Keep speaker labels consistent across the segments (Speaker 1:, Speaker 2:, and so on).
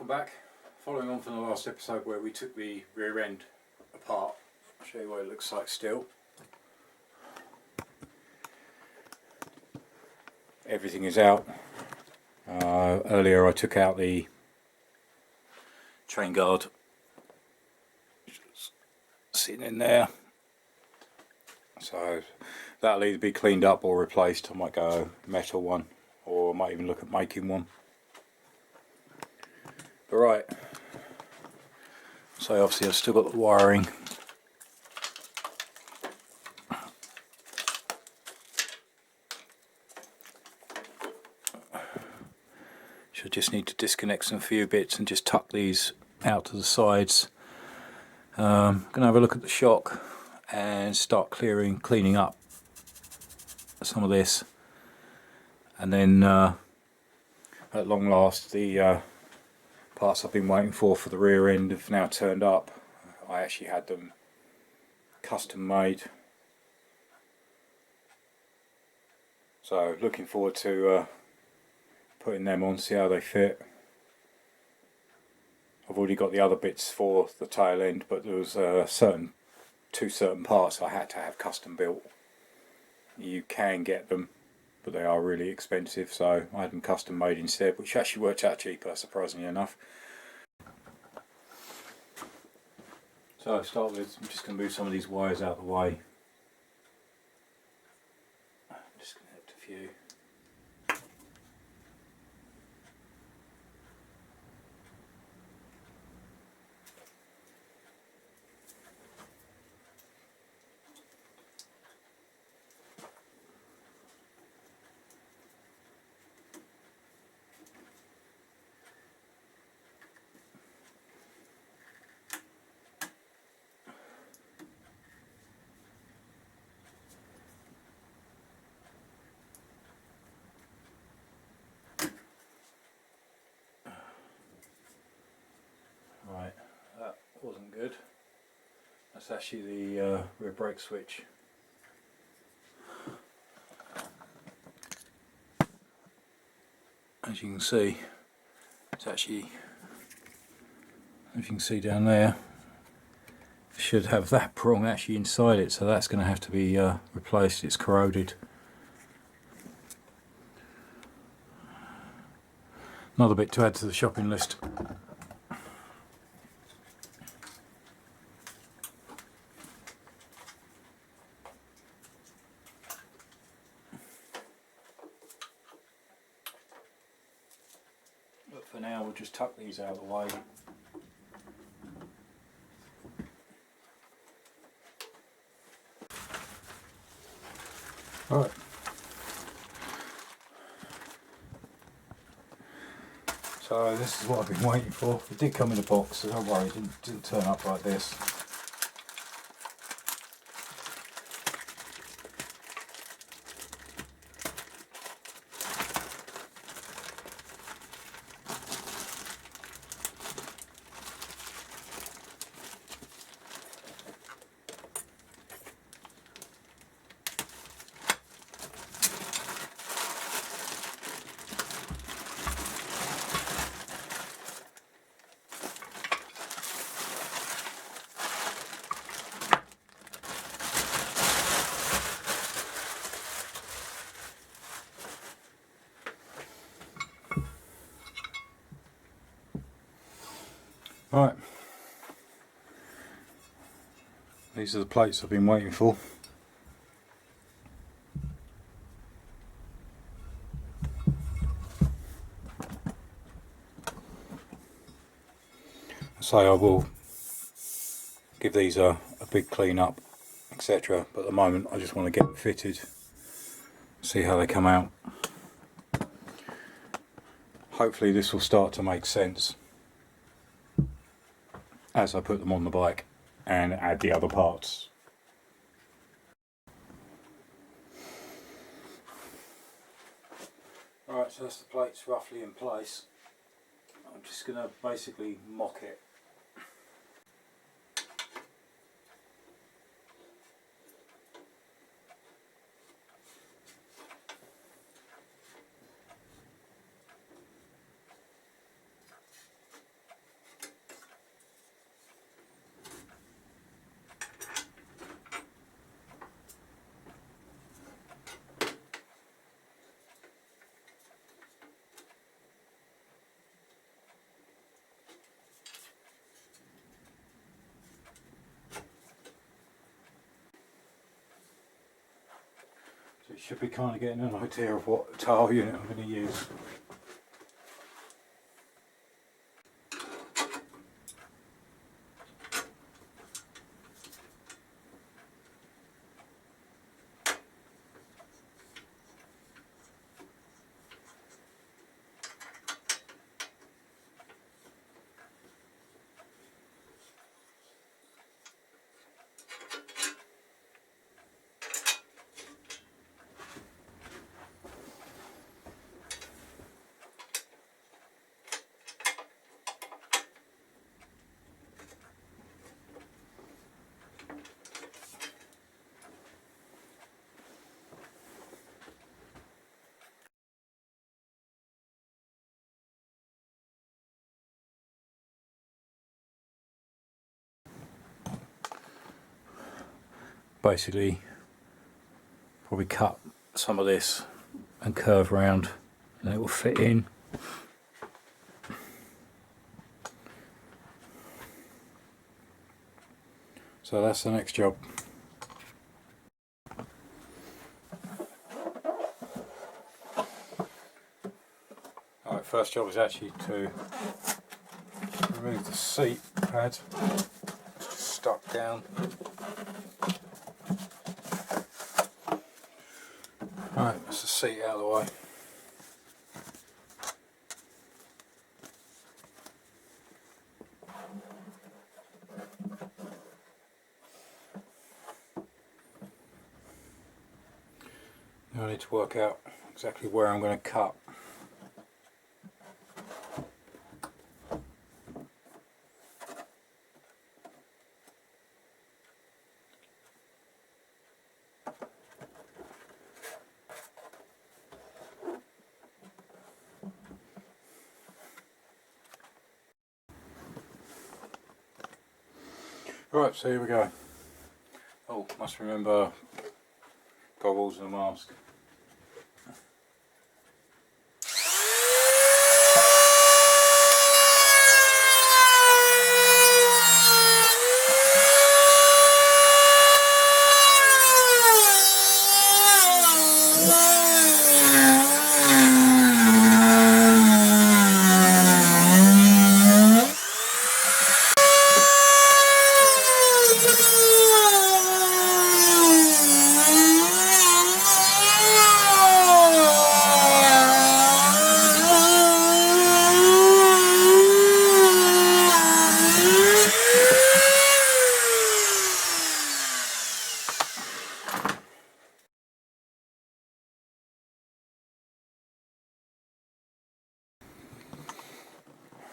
Speaker 1: welcome back. Following on from the last episode where we took the rear end apart, I'll show you what it looks like still. Everything is out. Earlier I took out the train guard, just sitting in there, so that'll either be cleaned up or replaced. I might go metal one, or I might even look at making one. But right, so obviously I've still got the wiring. Should just need to disconnect some few bits and just tuck these out to the sides. I'm going to have a look at the shock and start cleaning up some of this, and then at long last the parts I've been waiting for the rear end have now turned up. I actually had them custom made, so looking forward to putting them on, see how they fit. I've already got the other bits for the tail end, but there was two certain parts I had to have custom built. You can get them, but they are really expensive, so I had them custom made instead, which actually worked out cheaper, surprisingly enough. So to start with, I'm just going to move some of these wires out of the way. Disconnect a few. Right, that wasn't good. That's actually the rear brake switch. As you can see, it's actually, as you can see down there, should have that prong actually inside it, so that's going to have to be replaced. It's corroded. Another bit to add to the shopping list. But for now we'll just tuck these out of the way. Right. So this is what I've been waiting for. It did come in a box, so don't worry, it didn't turn up like this. Right, these are the plates I've been waiting for. So I will give these a big clean up, etc. But at the moment I just want to get them fitted, see how they come out. Hopefully this will start to make sense as I put them on the bike and add the other parts. Alright, so that's the plates roughly in place. I'm just going to basically mock it. You should be kind of getting an idea of what tile unit I'm going to use. Basically, probably cut some of this and curve around, and it will fit in. So that's the next job. Alright, first job is actually to remove the seat pad. It's just stuck down. Alright, that's the seat out of the way. Now I need to work out exactly where I'm going to cut. Right, so here we go. Oh, must remember goggles and a mask.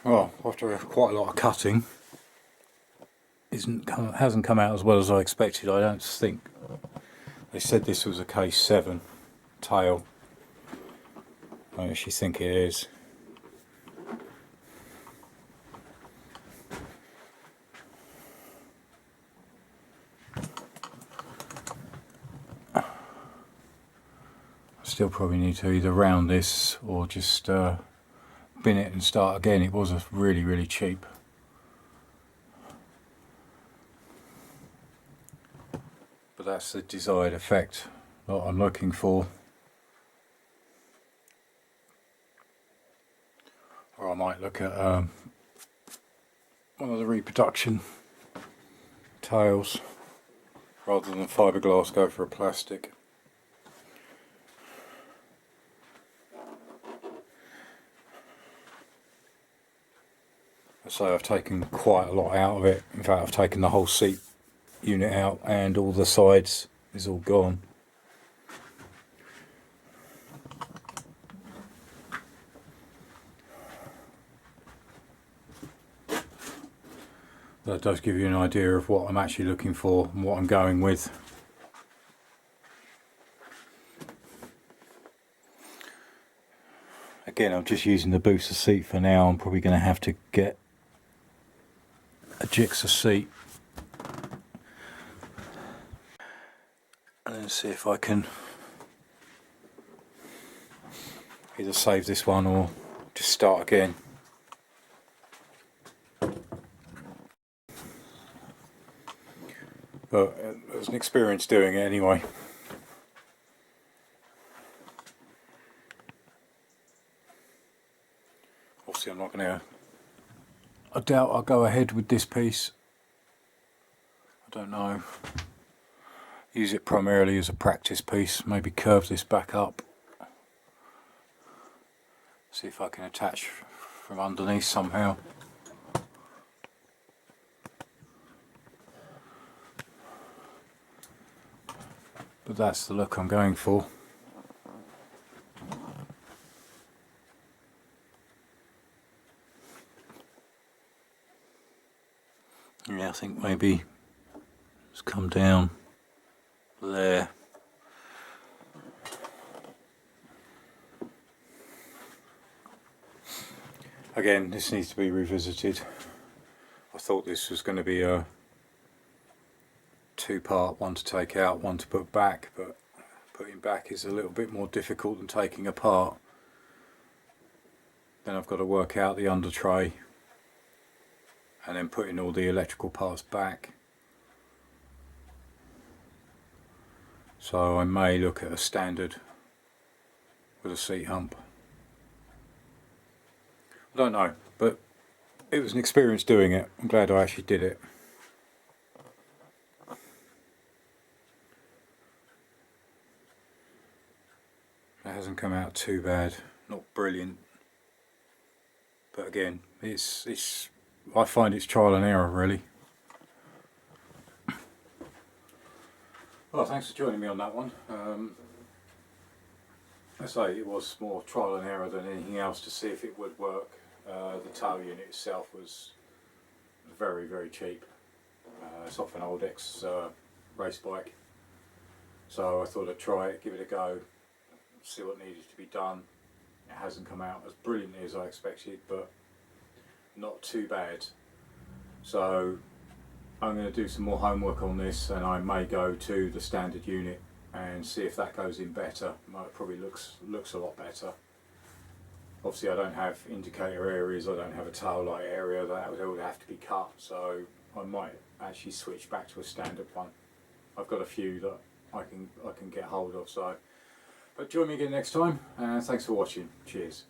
Speaker 1: Well, after quite a lot of cutting, hasn't come out as well as I expected. I don't think. They said this was a K7 tail. I actually think it is. Still probably need to either round this or just bin it and start again. It was really cheap. But that's the desired effect that I'm looking for. Or I might look at one of the reproduction tails. Rather than fiberglass, go for a plastic. So I've taken quite a lot out of it. In fact, I've taken the whole seat unit out and all the sides is all gone. That does give you an idea of what I'm actually looking for and what I'm going with. Again, I'm just using the booster seat for now. I'm probably going to have to get a Gixxer seat and then see if I can either save this one or just start again. But it was an experience doing it anyway. I doubt I'll go ahead with this piece. I don't know. Use it primarily as a practice piece. Maybe curve this back up. See if I can attach from underneath somehow. But that's the look I'm going for. Yeah, I think maybe it's come down there. Again, this needs to be revisited. I thought this was going to be a two-part, one to take out, one to put back, but putting back is a little bit more difficult than taking apart. Then I've got to work out the under tray and then putting all the electrical parts back. So I may look at a standard with a seat hump. I don't know, but it was an experience doing it. I'm glad I actually did it. It hasn't come out too bad, not brilliant, but again, I find it's trial and error really. Well, thanks for joining me on that one. I say it was more trial and error than anything else to see if it would work. The tail unit itself was very, very cheap. It's off an old race bike, so I thought I'd try it, give it a go, see what needed to be done. It hasn't come out as brilliantly as I expected, but not too bad. So I'm going to do some more homework on this, and I may go to the standard unit and see if that goes in better. It probably looks a lot better. Obviously I don't have indicator areas, I don't have a tail light area, that would have to be cut, so I might actually switch back to a standard one. I've got a few that I can get hold of. So, but join me again next time, and thanks for watching. Cheers.